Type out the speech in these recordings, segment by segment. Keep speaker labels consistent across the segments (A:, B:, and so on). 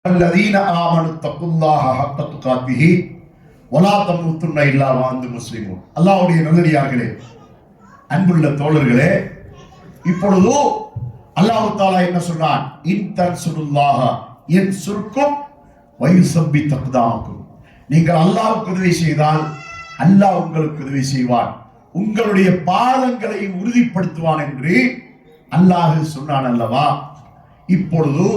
A: الذين آمنوا اتقوا الله حق تقاته ولا تموتن إلا وأنتم مسلمون. அல்லாஹ்வுடைய நல்லடியார்களே, அன்புள்ள தோழர்களே, இப்பொழுது அல்லாஹ் தஆலா என்ன சொல்றான்? இன் தன்சுருல்லாஹ யன்சுர்கும் வ யுஸப்பித் அக்தாமக்கும். நீங்கள் அல்லாஹ்வுக்கு உதவி செய்தால் அல்லாஹ் உங்களுக்கு உதவி செய்வான், உங்களுடைய பாதங்களையும் உறுதிப்படுத்துவான் என்று அல்லாஹ் சொன்னான் அல்லவா? இப்பொழுது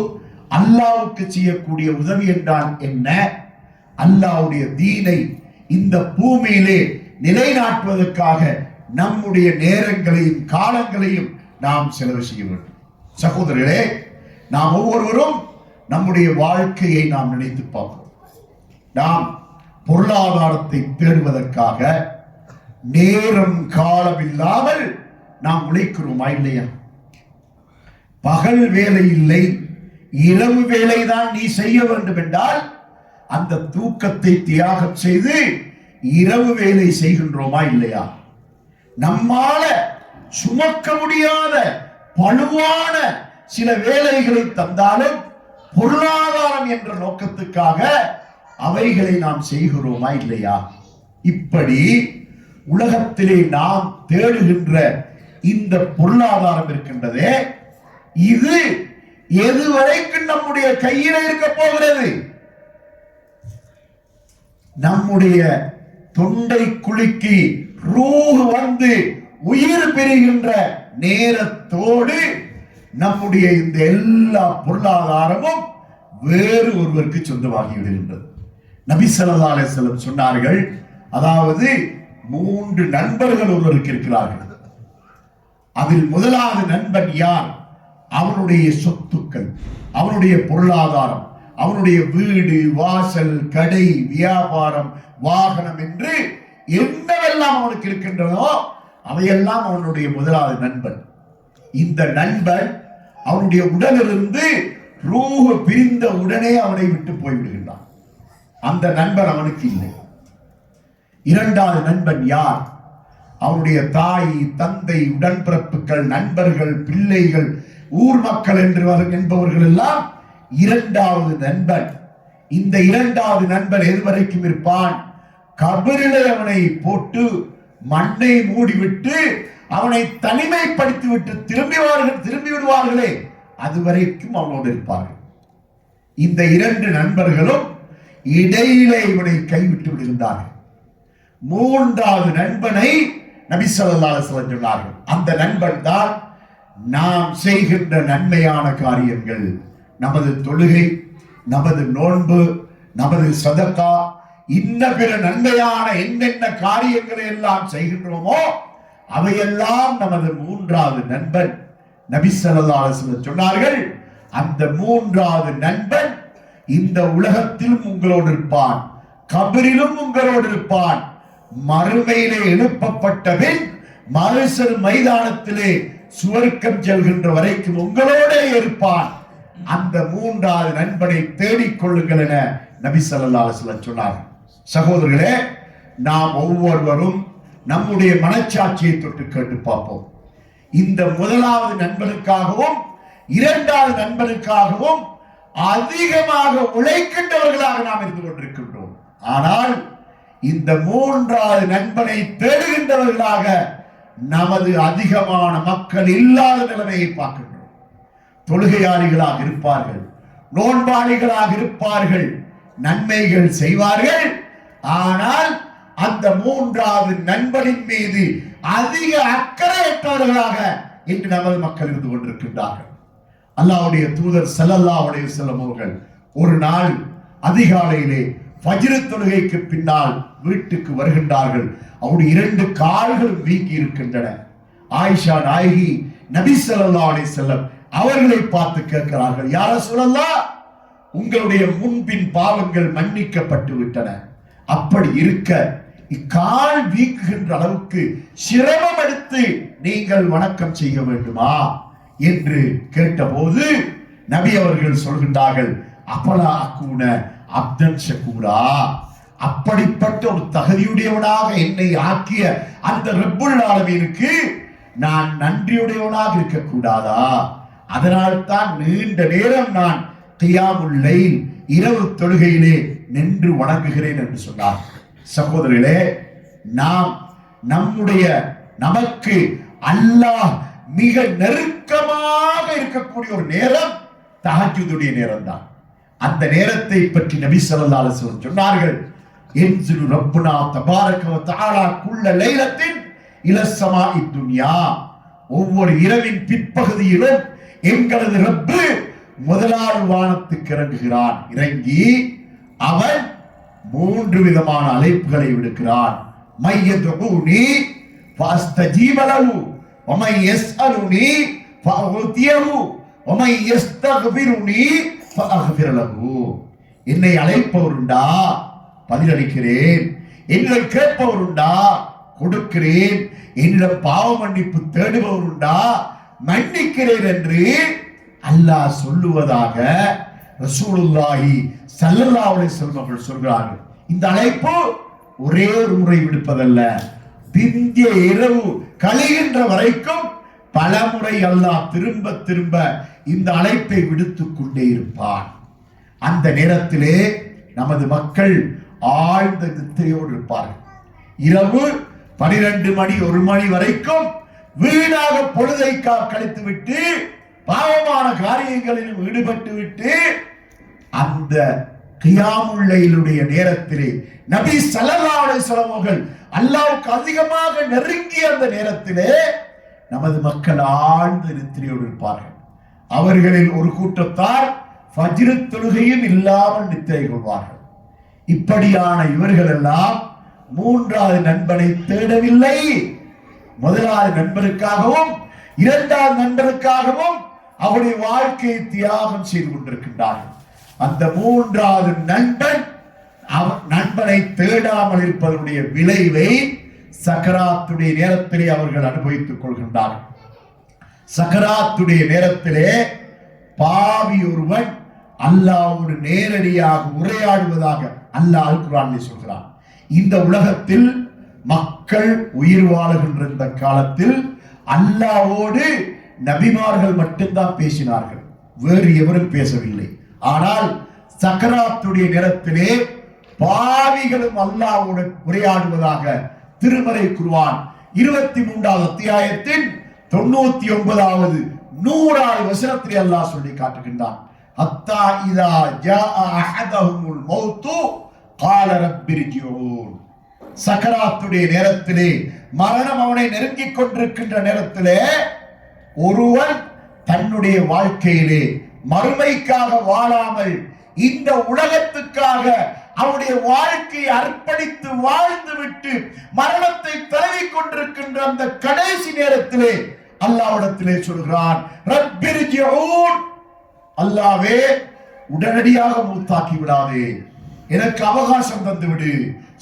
A: அல்லாஹ்வுக்கு செய்யக்கூடிய உதவி என்றால் என்ன? அல்லாஹ்வுடைய தீனை இந்த பூமியிலே நிலைநாட்டுவதற்காக நம்முடைய நேரங்களையும் காலங்களையும் நாம் செலவு செய்ய வேண்டும். சகோதரர்களே, நாம் ஒவ்வொருவரும் நம்முடைய வாழ்க்கையை நாம் நினைத்து பார்ப்போம். நாம் பொருளாதாரத்தை தேடுவதற்காக நேரம் காலம் இல்லாமல் நாம் உழைக்கிறோமா இல்லையா? பகல் வேலை இல்லை, இரவு வேலைதான் நீ செய்ய வேண்டும் என்றால் அந்த தூக்கத்தை தியாகம் செய்து இரவு வேலை செய்கின்றோமா இல்லையா? நம்மால சுமக்க முடியாத பழுவான சில வேலைகளை தந்தாலும் பொருளாதாரம் என்ற நோக்கத்துக்காக அவைகளை நாம் செய்கிறோமா இல்லையா? இப்படி உலகத்திலே நாம் தேடுகின்ற இந்த பொருளாதாரம் இருக்கின்றதே, இது எதுவரைக்கும் நம்முடைய கையில இருக்க போகிறது? நம்முடைய தொண்டை குலுக்கி ரூஹ் வந்து உயிர் பெறுகின்ற நேரத்தோடு நம்முடைய இந்த எல்லா பொருளாதாரமும் வேறு ஒருவருக்கு சொந்தமாகி விடுகின்றது. நபி ஸல்லல்லாஹு அலைஹி வஸல்லம் சொன்னார்கள், அதாவது 3 நண்பர்கள் ஒருவருக்கு இருக்கிறார்கள். அதில் முதலாவது நண்பன் யார்? அவனுடைய சொத்துக்கள், அவனுடைய பொருளாதாரம், அவனுடைய வீடு வாசல் கடை வியாபாரம் வாகனம் என்று என்னவெல்லாம் அவனுக்கு இருக்கின்றதோ அவையெல்லாம் அவனுடைய முதலாவது நண்பன். இந்த நண்பன் அவனுடைய உடலிலிருந்து ரூஹ் பிரிந்த உடனே அவனை விட்டு போய்விடுகின்றான். அந்த நண்பன் அவனுக்கு இல்லை. இரண்டாவது நண்பன் யார்? அவனுடைய தாய் தந்தை உடன்பிறப்புகள் நண்பர்கள் பிள்ளைகள் ஊர் மக்கள் என்பவர்கள் எல்லாம் இரண்டாவது நண்பன். இந்த இரண்டாவது நண்பன் எதுவரைக்கும் இருப்பான்? கபரிலே அவனை போட்டு மண்ணை மூடிவிட்டு அவனை தனிமைப்படுத்தி விட்டு திரும்பி விடுவார்களே, அதுவரைக்கும் அவனோடு இருப்பார்கள். இந்த 2 நண்பர்களும் இடையிலே இவனை கைவிட்டு விடுகின்றார்கள். மூன்றாவது நண்பனை நபி ஸல்லல்லாஹு அலைஹி வஸல்லம் சொன்னார்கள், அந்த நண்பன் தான் நாம் செய்கின்ற நன்மையான காரியங்கள், நமது தொழுகை, நமது நோன்பு, நமது சதகா, இன்ன பிற நன்மையான என்னென்ன காரியங்களை எல்லாம் செய்கின்றோமோ அவையெல்லாம் நமது மூன்றாவது நண்பன். நபி ஸல்லல்லாஹு அலைஹி வஸல்லம் சொன்னார்கள், அந்த மூன்றாவது நண்பன் இந்த உலகத்திலும் உங்களோடு இருப்பான், கபரிலும் உங்களோடு இருப்பான், மறுமையிலே எழுப்பப்பட்ட பின் மறுசர் மைதானத்திலே சுவர்க்கம் செல்கின்ற வரைக்கும் உங்களோட இருப்பான். அந்த மூன்றாவது நண்பனை தேடிக் கொள்ளுங்கள் என நபி ஸல்லல்லாஹு அலைஹி வஸல்லம் சொன்னார். சகோதரர்களே, நாம் ஒவ்வொருவரும் நம்முடைய மனச்சாட்சியை தொட்டு கேட்டு பார்ப்போம். இந்த முதலாவது நண்பனுக்காகவும் இரண்டாவது நண்பனுக்காகவும் அதிகமாக உழைக்கின்றவர்களாக நாம் இருந்து கொண்டிருக்கின்றோம். ஆனால் இந்த மூன்றாவது நண்பனை தேடுகின்றவர்களாக நமது அதிகமான மக்கள் இல்லாத நிலைமையை பார்க்கின்றோம். தொழுகையாளிகளாக இருப்பார்கள், நோன்பாளிகளாக இருப்பார்கள், நன்மைகள் செய்வார்கள். ஆனால் அந்த மூன்றாவது நண்பனின் மீது அதிக அக்கறையற்றவர்களாக இன்று நமது மக்கள் இருந்து கொண்டிருக்கின்றார்கள். அல்லாஹ்வுடைய தூதர் ஸல்லல்லாஹு அலைஹி வஸல்லம் அவர்கள் ஒரு நாள் அதிகாலையிலே ஃபஜ்ர் தொழுகைக்கு பின்னால் வீட்டுக்கு வருகின்றார்கள். அவருடைய 2 கால்கள் வீங்கி இருக்கின்றன. ஆயிஷா நாயகி நபி ஸல்லல்லாஹு அலைஹி வஸல்லம் அவர்களை பார்த்து கேட்கிறார்கள், யா ரசூலல்லாஹ், உங்களுடைய முன்பின் பாவங்கள் மன்னிக்கப்பட்டு விட்டன, அப்படி இருக்க இக்கால் வீக்குகின்ற அளவுக்கு சிரமம் எடுத்து நீங்கள் வணக்கம் செய்ய வேண்டுமா என்று கேட்டபோது நபி அவர்கள் சொல்கின்றார்கள், அப்பலா அக்கூன அப்தன் ஷக்கூரா, அப்படிப்பட்ட ஒரு தகுதியுடையவனாக என்னை ஆக்கிய அந்த ரப்புல் ஆலமீனுக்கு நான் நன்றியுடையவனாக இருக்கக்கூடாதா? அதனால் தான் நீண்ட நேரம் நான் கியாமுல் லைல் இரவு தொழுகையிலே நின்று வணங்குகிறேன் என்று சொன்னார். சகோதரர்களே, நாம் நமக்கு அல்லாஹ் மிக நெருக்கமாக இருக்கக்கூடிய ஒரு நேரம் தஹஜ்ஜுதுடைய நேரம் தான். அந்த நேரத்தை பற்றி நபி ஸல்லல்லாஹு அலைஹி வஸல்லம் சொன்னார்கள், இன்ஸிலு ரப்புனா தபாரக வ தஆலா குல்ல லைலத்தின் இலா ஸமாஇ துன்யா. ஒவ்வொரு இரவின் பிற்பகுதியிலும் எங்களது ரப்பு முதலாவது வானத்துக்கு இறங்குகிறான். இறங்கி அவன் 3 விதமான அழைப்புகளை விடுக்கிறான். மையதுனி ஃபஸ்தஜீப லஹு வ மை யஸ்அலுனி ஃபஅதியஹு வ மை யஸ்தக்பிருனி ஃபஅக்ஃபிர லஹு. என்னை அழைப்பவருண்டா பதிலளிக்கிறேன், என்னிடம் கேட்பவருண்டா கொடுக்கிறேன், என்னிடம் பாவ மன்னிப்பு தேடுபவருண்டா மன்னிக்கிறேன் என்று அல்லாஹ் சொல்லுவதாக ரசூலுல்லாஹி ஸல்லல்லாஹு அலைஹி வஸல்லம் சொல்கிறார்கள். இந்த அழைப்பு ஒரே ஒரு முறை விடுப்பதல்ல, பிந்திய இரவு கழிகின்ற வரைக்கும் பல முறை அல்லாஹ் திரும்ப திரும்ப இந்த அழைப்பை விடுத்துக் கொண்டே இருப்பான். அந்த நேரத்திலே நமது மக்கள் ஆழ்ந்த நித்திரையோடு இருப்பார்கள். இரவு 12 மணி 1 மணி வரைக்கும் வீணாக பொழுதை கழித்து விட்டு பாவமான காரியங்களிலும் ஈடுபட்டு விட்டு அந்த கியாமுல் லைலுடைய நேரத்திலே நபி ஸல்லல்லாஹு அலைஹி வஸல்லம் அவர்கள் அல்லாஹ்வுக்கு அதிகமாக நெருங்கிய அந்த நேரத்திலே நமது மக்கள் ஆழ்ந்த நித்திரையோடு இருப்பார்கள். அவர்களில் ஒரு கூட்டத்தார் ஃபஜ்ர் தொழுகையும் இல்லாமல் நித்திரை கொள்வார்கள். இப்படியான இவர்கள் எல்லாம் 3வது நண்பனை தேடவில்லை. முதலாவது நண்பருக்காகவும் 2வது நண்பருக்காகவும் அவருடைய வாழ்க்கையை தியாகம் செய்து கொண்டிருக்கின்றார்கள். அந்த 3வது நண்பனை தேடாமல் இருப்பதனுடைய விளைவை சக்கராத்துடைய நேரத்திலே அவர்கள் அனுபவித்துக் கொள்கின்றார்கள். சக்கராத்துடைய நேரத்திலே பாவி ஒருவன் அல்லாஹ்வோடு நேரடியாக உரையாடுவதாக அல்லாஹ் அல் குர்ஆனில் சொல்கிறான். இந்த உலகத்தில் மக்கள் உயிர் வாழுகின்ற இந்த காலத்தில் அல்லாஹ்வோடு நபிமார்கள் மட்டும்தான் பேசினார்கள், வேறு எவரும் பேசவில்லை. ஆனால் சக்கராத்துடைய நேரத்திலே பாவிகளும் அல்லாஹ்வோடு உரையாடுவதாக திருமறை குர்ஆன் 23வது அத்தியாயத்தின் 99வது 100வது வசனத்திலே அல்லாஹ் சொல்லி காட்டுகின்றான். ஹத்தா இதா ஜாஅ அஹதஹுல் மௌத்து கால ரப்பிர்ஜிஊன். சக்கராத்துடைய நேரத்திலே மரணம் அவனை நெருங்கிக் கொண்டிருக்கின்ற நேரத்திலே ஒருவன் தன்னுடைய வாழ்க்கையிலே மறுமைக்காக வாழாமல் இந்த உலகத்துக்காக அவருடைய வாழ்க்கையை அர்ப்பணித்து வாழ்ந்து விட்டு மரணத்தை தழுவிக் கொண்டிருக்கின்ற அந்த கடைசி நேரத்திலே அல்லாஹ்விடத்திலே சொல்கிறான், ரப்பிர்ஜிஊன், அல்லாஹ்வே உடனடியாக மூத்தாக்கி விடாதே, எனக்கு அவகாசம் தந்து விடு,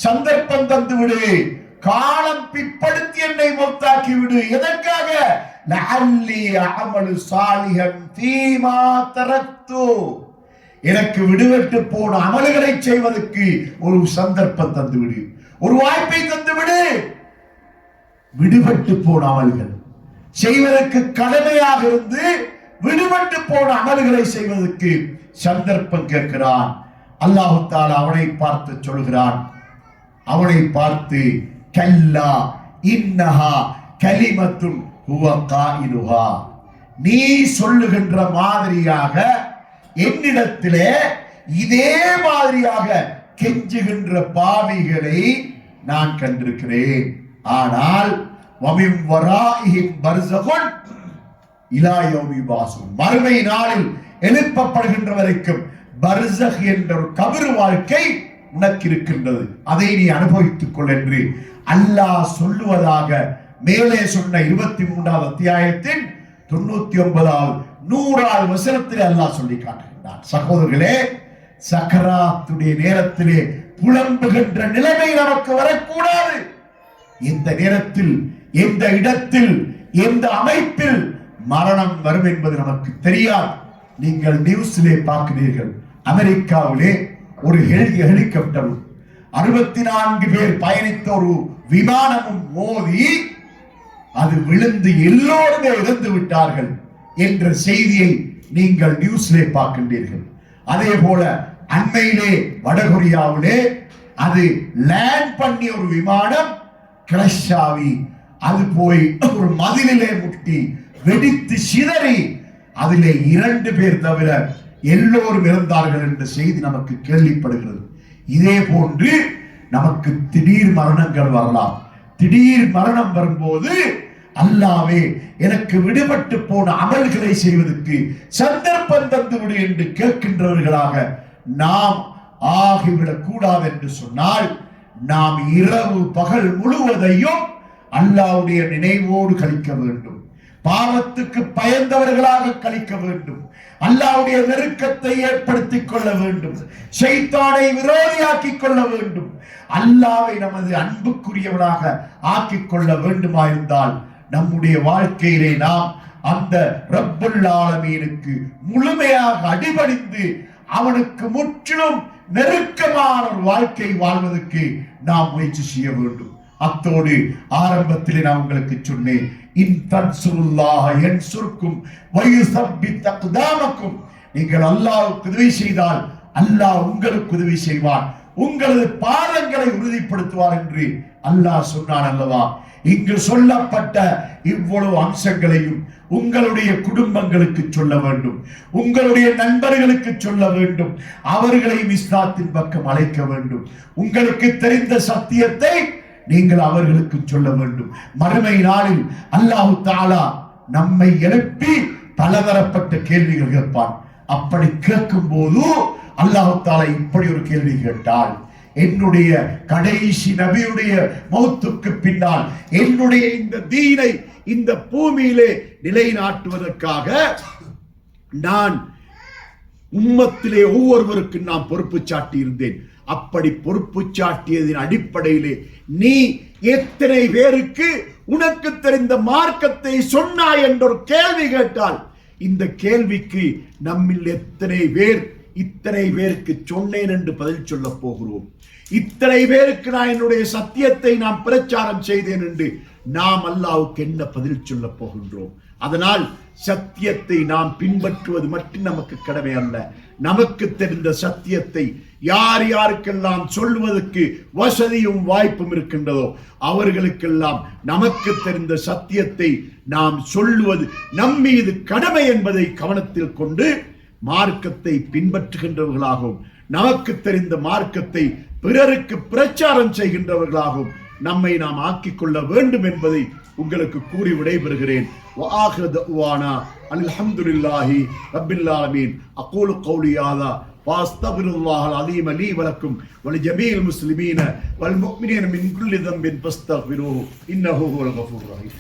A: சந்தர்ப்பம் தந்து விடு, காலம் பிற்படுத்தி என்னை மூத்தாக்கி விடு. எதற்காக? லஅல்லி அஅமலு சாலிஹன் ஃபீமா தரக்து, எனக்கு விடுபட்டு போன அமல்களை செய்வதற்கு ஒரு சந்தர்ப்பம் தந்து விடு, ஒரு வாய்ப்பை தந்து விடு. விடுபட்டு போன அமல்கள் செய்வதற்கு கடமையாக இருந்து விடுபட்டு போன அமல்களை செய்வதற்கு சந்தர்ப்பம் கேட்கிறான். அல்லாஹ் தஆலா அவனை பார்த்து சொல்கிறான், அவனை பார்த்து கல்லா இன்னஹா கலிமத்துன் ஹுவ காயிலுஹா, நீ சொல்லுகின்ற மாதிரியாக என்னிடத்திலே இதே மாதிரியாக கெஞ்சுகின்ற பாவிகளை நான் கண்டிருக்கிறேன். ஆனால் வமின் வராஇஹிம் பர்ஸகுன் இலா யௌமி யுபாஸூன், மறுமை நாளில் எழுப்பப்படுகின்ற வரைக்கும் பர்ஸக் என்ற ஒரு கபர் வாழ்க்கை உனக்கு இருக்கின்றது, அதை நீ அனுபவித்துக் கொள் என்று அல்லாஹ் சொல்லுவதாக மேலே சொன்ன 23வது அத்தியாயத்தின் 99வது 100வது வசனத்திலே அல்லாஹ் சொல்லி காட்டுகின்றான். சகோதரர்களே, சக்கராத்துடைய நேரத்திலே புலம்புகின்ற நிலைமை நமக்கு வரக்கூடாது. எந்த நேரத்தில், எந்த இடத்தில், எந்த அமைப்பில் மரணம் வரும் என்பது நமக்கு தெரியாது. நீங்கள் நியூஸிலே பார்க்கிறீர்கள், அமெரிக்காவிலே ஒரு ஹெலிகாப்டர் 64 பேர் பயணித்த ஒரு விமானமும் மோதி அது விழுந்து எல்லோருமே இறந்து விட்டார்கள் என்ற செய்தியை நீங்கள் நியூஸிலே பார்க்கின்றீர்கள். அதே போல அண்மையிலே வடகொரியாவிலே அது லேண்ட் பண்ணி ஒரு விமானம் கிராஷ் ஆகி அது போய் ஒரு மதிலிலே முட்டி வெடித்து சிதறி அதிலே 2 பேர் தவிர எல்லோரும் இறந்தார்கள் என்ற செய்தி நமக்கு கேள்விப்படுகிறது. இதே போன்று நமக்கு திடீர் மரணங்கள் வரலாம். திடீர் மரணம் வரும்போது அல்லாவே எனக்கு விடுபட்டு போன அமல்களை செய்வதற்கு சந்தர்ப்பம் தந்து விடு என்று கேட்கின்றவர்களாக நாம் ஆகிவிடக் கூடாது என்று சொன்னால் நாம் இரவு பகல் முழுவதையும் அல்லாஹ்வுடைய நினைவோடு கழிக்க வேண்டும். பாவத்துக்கு பயந்தவர்களாக கழிக்க வேண்டும். அல்லாஹ்வுடைய நெருக்கத்தை ஏற்படுத்திக் கொள்ள வேண்டும். ஷைத்தானை விரோதியாக்கிக் கொள்ள வேண்டும். அல்லாஹ்வை நமது அன்புக்குரியவனாக ஆக்கிக் கொள்ள வேண்டுமாயிருந்தால் நம்முடைய வாழ்க்கையிலே நாம் அந்த ரப்புல் ஆலமீனுக்கு முழுமையாக அடிபணிந்து அவனுக்கு முற்றிலும் நெருக்கமான ஒரு வாழ்க்கை வாழ்வதற்கு நாம் முயற்சி செய்ய வேண்டும். அத்தோடு ஆரம்பத்திலே நான் உங்களுக்கு சொன்னேன், இன் தன்சுருல்லாஹ யன்சுர்கும் வயுஸப்பித் அக்தாமக்கும். நீங்கள் அல்லாஹ்வுக்கு உதவி செய்தால் அல்லாஹ் உங்களுக்கு உதவி செய்வான், உங்களது பாதங்களை உறுதிப்படுத்துவார் என்று அல்லாஹ் சொன்னான் அல்லவா? இங்கு சொல்லப்பட்ட இவ்வளவு அம்சங்களையும் உங்களுடைய குடும்பங்களுக்கு சொல்ல வேண்டும், உங்களுடைய நண்பர்களுக்கு சொல்ல வேண்டும், அவர்களையும் இஸ்லாத்தின் பக்கம் அழைக்க வேண்டும். உங்களுக்கு தெரிந்த சத்தியத்தை நீங்கள் அவர்களுக்கு சொல்ல வேண்டும். மறுமை நாளில் அல்லாஹ் தஆலா நம்மை எழுப்பி பலதரப்பட்ட கேள்விகள் கேட்பான். அப்படி கேட்கும் போது அல்லாஹ் தஆலா இப்படி ஒரு கேள்வி கேட்டால், என்னுடைய கடைசி நபியுடைய மௌத்துக்கு பின்னால் என்னுடைய இந்த தீனை இந்த பூமியிலே நிலைநாட்டுவதற்காக நான் உம்மத்திலே ஒவ்வொருவருக்கு நான் பொறுப்பு சாட்டி இருந்தேன். அப்படி பொறுப்பு சாட்டியதின் அடிப்படையிலே நீ எத்தனை பேருக்கு உனக்கு தெரிந்த மார்க்கத்தை சொன்னாய் என்ற ஒரு கேள்வி கேட்டால், இந்த கேள்விக்கு நம்மில் எத்தனை பேர் இத்தனை பேருக்கு சொன்னேன் என்று பதில் சொல்ல போகிறோம்? இத்தனை பேருக்கு நான் என்னுடைய சத்தியத்தை நான் பிரச்சாரம் செய்தேன் என்று நாம் அல்லாஹ்வுக்கு என்ன பதில் சொல்ல போகின்றோம்? அதனால் சத்தியத்தை நாம் பின்பற்றுவது மட்டும் நமக்கு கடமை அல்ல. நமக்கு தெரிந்த சத்தியத்தை யார் யாருக்கெல்லாம் சொல்வதற்கு வசதியும் வாய்ப்பும் இருக்கின்றதோ அவர்களுக்கெல்லாம் நமக்கு தெரிந்த சத்தியத்தை நாம் சொல்லுவது நம் மீது கடமை என்பதை கவனத்தில் கொண்டு மார்க்கத்தை பின்பற்றுகின்றவர்களாகவும் நமக்கு தெரிந்த மார்க்கத்தை பிறருக்கு பிரச்சாரம் செய்கின்றவர்களாகவும் நம்மை நாம் ஆக்கிக் கொள்ள வேண்டும் என்பதை உங்களுக்கு கூறி விடைபெறுகிறேன். وآخر دعوانا الحمد لله رب العالمين. أقول قولي هذا واستغفر الله العظيم لي ولكم ولجميع المسلمين والمؤمنين من كل ذنب فاستغفروه إنه هو الغفور الرحيم.